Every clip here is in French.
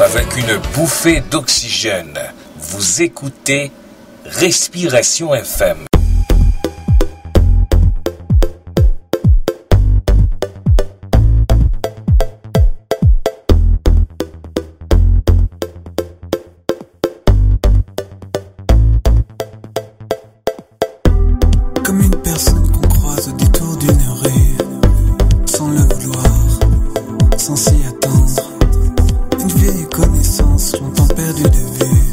Avec une bouffée d'oxygène, vous écoutez Respiration FM. Comme une personne qu'on croise au détour d'une rue, sans le vouloir, sans s'y attendre. Une vieille connaissance, longtemps perdue de vue,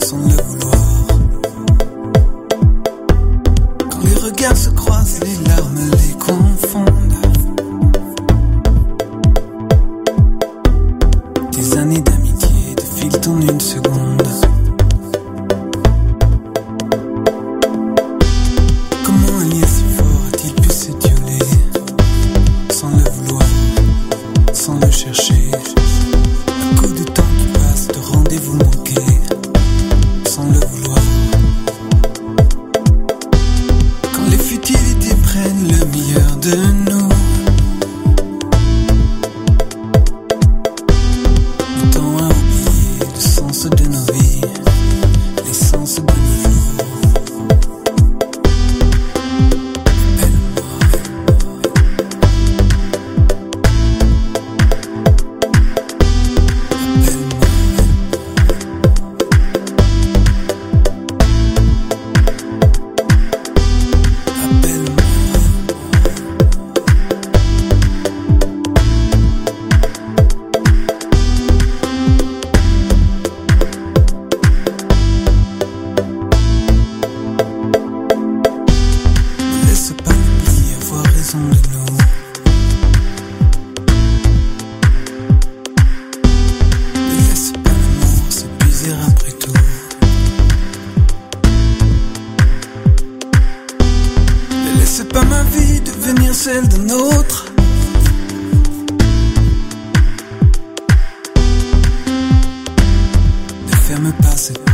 sans le vouloir. Quand les regards se croisent et les larmes les confondent. Des années d'amitié défilent en une seconde. Comment un lien si fort a-t-il pu s'étioler, sans le vouloir, sans le chercher? Rendez-vous manqué, sans le vouloir. Quand les futilités prennent le meilleur de nous, le temps a oublié le sens de nos vies, l'essence de nos jours. Celle d'un autre. Ne ferme pas cette porte.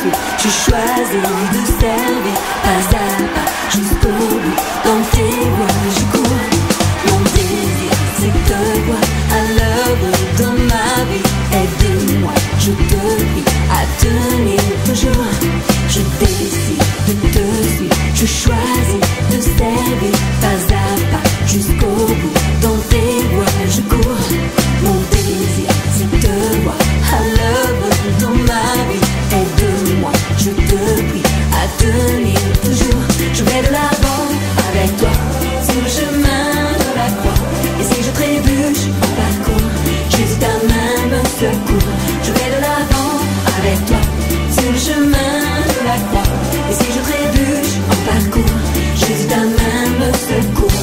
suis, je choisis de servir pas à pas jusqu'au bout. Dans tes voies je cours. Mon désir c'est de te voir à l'œuvre dans ma vie. Aide-moi, je te prie à tenir toujours. Je décide de te suivre, je choisis de servir pas à pas jusqu'au bout. Dans tes voies je cours. Mon désir c'est de te voir à l'œuvre dans ma vie. Aide-moi, je te prie à tenir toujours. Je vais de l'avant avec toi sur le chemin de la croix. Et si je trébuche en parcours, Jésus ta main me secourt. Je vais de l'avant avec toi sur le chemin de la croix. Et si je trébuche en parcours, Jésus ta main me secourt.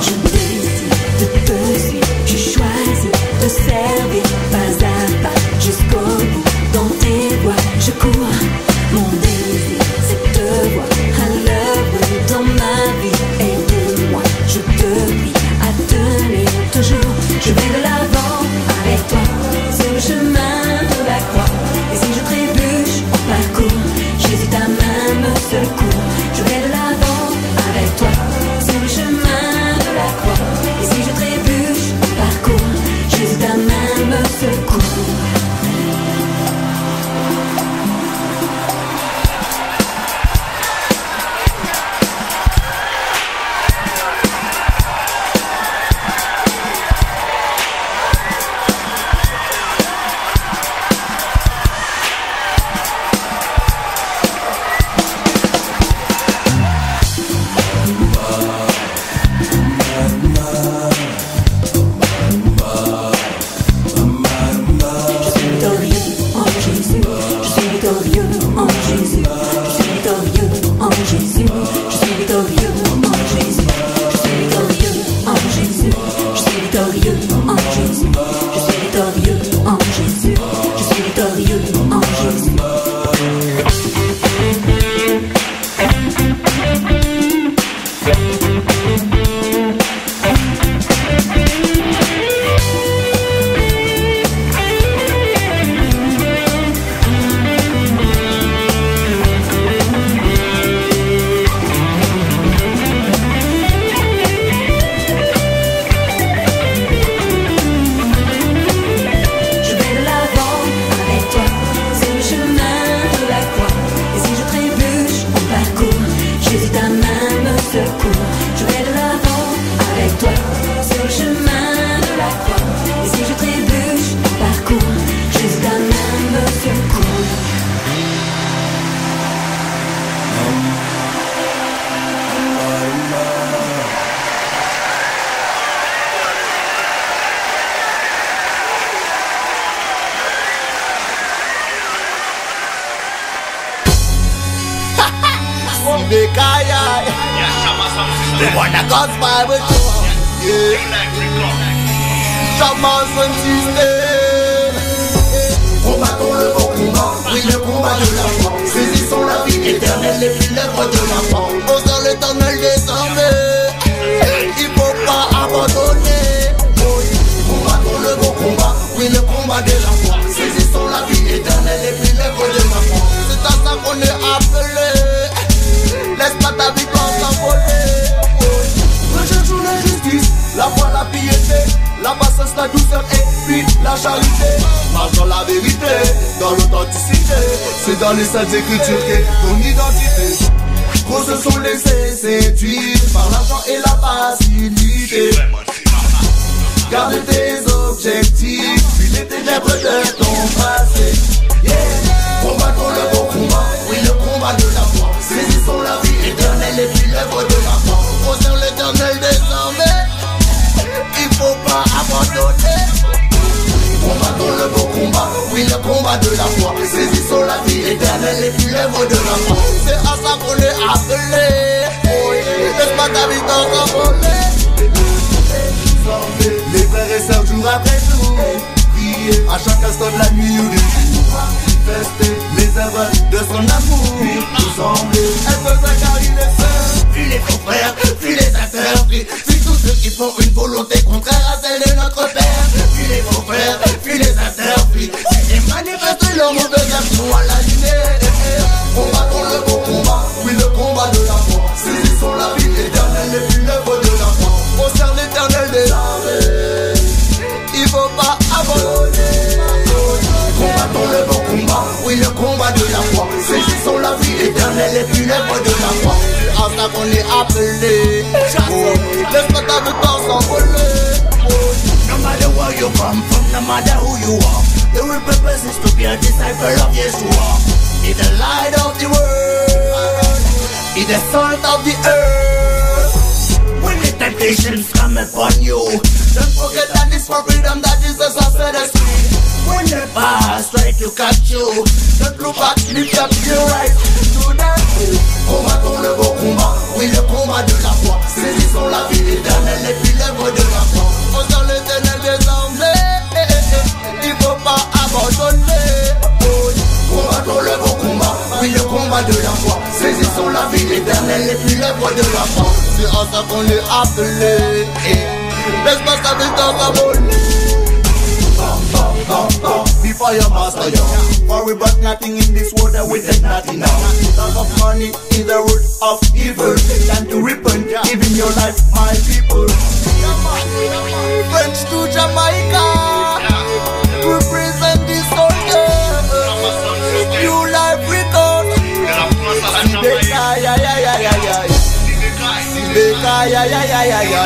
Je décide de te suivre, je choisis de servir pas à pas jusqu'au bout. Dans tes voies je cours. Mon désir c'est de te voir à l'œuvre dans ma vie. Aide-moi, je te prie à tenir toujours. Je vais de l'avant avec toi sur le chemin de la croix. Et si je trébuche en parcours, Jésus ta main me secourt. Je vais de l'avant avec toi sur le chemin de la croix. Et si je trébuche en parcours, Jésus ta main me secourt. The one that God's Bible too. Yeah. Shaman system. Combattons le bon combat, oui le combat de la foi. Saisissons la vie éternelle et puis l'œuvre de la foi. Au sein l'éternel désormais, il faut pas abandonner. Combattons le bon combat, oui le combat de la foi. Saisissons la vie éternelle et puis l'œuvre de la foi. C'est à ça qu'on est appelé. Laisse pas ta vie s'envoler. Recherchons la justice, la foi, la piété, la patience, la douceur et puis la charité. Marche dans la vérité, dans l'authenticité. C'est dans les saintes écritures qu'est ton identité. Gros se sont laissés séduire par l'argent et la facilité. Garde tes objectifs, puis les ténèbres de ton passé. Yeah. Combattons le bon combat, oui le combat de la foi. Saisissons la vie éternelle et puis l'œuvre de la foi. Au sein l'éternel désormais, il faut pas abandonner. Combattons le bon combat, oui le combat de la foi. Saisissons la vie éternelle et puis l'œuvre de la foi. C'est à ça qu'on est appelé. Laisse pas ta vie t'envoler. Les frères et sœurs jour après jour, prier à chaque instant de la nuit ou du jour. Manifester les œuvres de son amour. Nous sembler être car il est seul. Puis les faux frères, puis les acteurs, puis tous ceux qui font une volonté contraire à celle de notre Père. Puis les faux frères, puis les acteurs, puis vie. Si ils manifestent leur mauvais amour à la lumière. Combattons le beau combat, oui le combat de la foi. Saisissons la vie éternelle et puis l'œuvre de la foi. Au sein l'éternel des armées, il faut pas abandonner. Combattons le beau combat, oui le combat de la foi. Saisissons la vie éternelle et puis l'œuvre de la foi. C'est à ça qu'on est appelé. Laisse-moi ta victoire s'envoler. No matter where you come from, no matter who you are, the real purpose is to be a disciple of Yeshua. He's the light of the world, he's the salt of the earth. When the temptations come upon you, don't forget that it's for freedom that Jesus has set us free. When the past try to catch you, don't look back, lift up your eyes to that tree. Combattons le beau combat, oui le combat de la foi. Saisissons la vie éternelle et puis l'œuvre de la foi. Au sein l'éternel des armées, il faut pas abandonner. Combattons le beau combat, oui le combat de la foi. Saisissons la vie éternelle et puis l'œuvre de la foi. C'est à ça qu'on est appelé. Laisse-moi ta victoire s'envoler. Before your master, yo. For we brought nothing in this world that we take nothing now. Love of money is the root of evil. Time to repent, giving your life, my people. French to Jamaica, represent this soldier. New life record. Sibeka, ya ya ya ya ya. Sibeka, ya ya ya ya ya.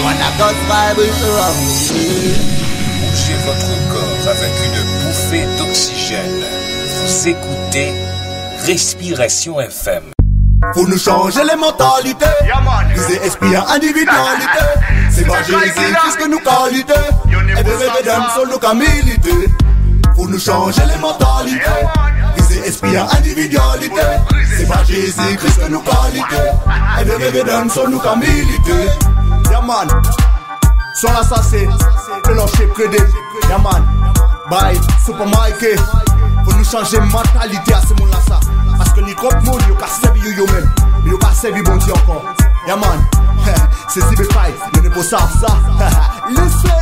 When I got Bible around. Bougez votre corps avec une bouffée d'oxygène. Vous écoutez Respiration FM. Faut nous changer les mentalités. Viser esprit en individualité. C'est pas Jésus-Christ que nous qualité. Et de rêver d'un seul nous qu'à militer. Faut nous changer les mentalités. Viser esprit en individualité. C'est pas Jésus-Christ que nous qualité. Et de rêver d'un seul nous qu'à militer. Yaman, sur l'assassin, le lâcher prédé. Yaman, bye, Super Mike. Faut nous changer mentalité à ce monde-là ça. Parce que ni comme monde, yo ka servi yo même. Mais yo ka servi bon Dieu encore. Yaman, c'est si béfaille, yo ne peut savoir ça. Listen.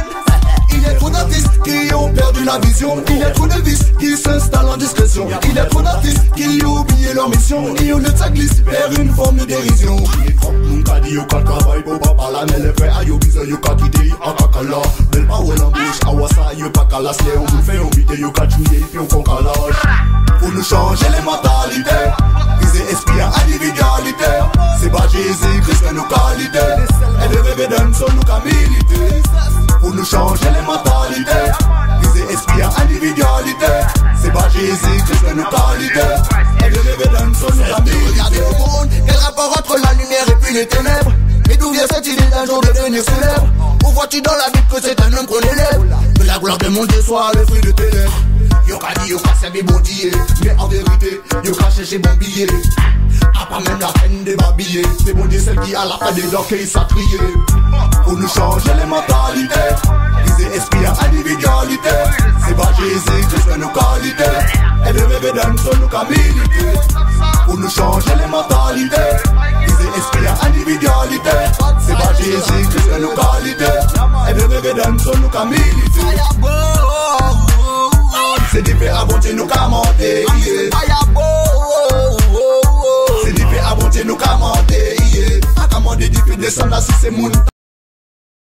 Il y a trop d'artistes qui ont perdu la vision. Il y a trop de vices qui s'installent en discrétion. Il y a trop d'artistes qui ont oublié leur mission. Et on le glisse vers une forme de dérision. Il est trop moun ka di yo ka travail pour pas parler. Mais les frères a yo bizarre yo ka quitter en kakala. Belle parole en bouche, awasa yo pas qu'à lasser. On vous fait on vite yo ka tuer puis on concalage. Faut nous changer les mentalités. Viser esprit en individualité. C'est pas Jésus-Christ que nous qualité. Et de rêver d'un son nous ka militer. Pour nous changer les mentalités. Viser esprit en individualité. C'est pas Jésus-Christ que nous qualité. Et de rêver d'un son nous ka militer. Regardez au monde, quel rapport entre la lumière et puis les ténèbres. Mais d'où vient cette idée d'un jour de devenir célèbre? Où vois-tu dans la Bible que c'est un homme qu'on élève? Que la gloire de mon Dieu soit le fruit de tes lèvres. Yo ka dit yo ka servi bon Dieu. Mais en vérité, yo ka chercher bon billet. A pas même la peine de babiller. C'est bon Dieu celle qui a la paix des dents qu'il s'est trié. Pour nous changer les mentalités. Viser esprit en individualité. C'est pas Jésus-Christ que nous qualité. Et de rêver d'un seul nous qu'à militer. Pour nous changer les mentalités. Viser esprit en individualité. C'est pas Jésus-Christ que nous qualité. Et de rêver d'un seul nous qu'à militer. C'est différent à bon Dieu nous qu'à monter. C'est différent à bon Dieu nous qu'à monter. A commander du fait descendre si c'est moun.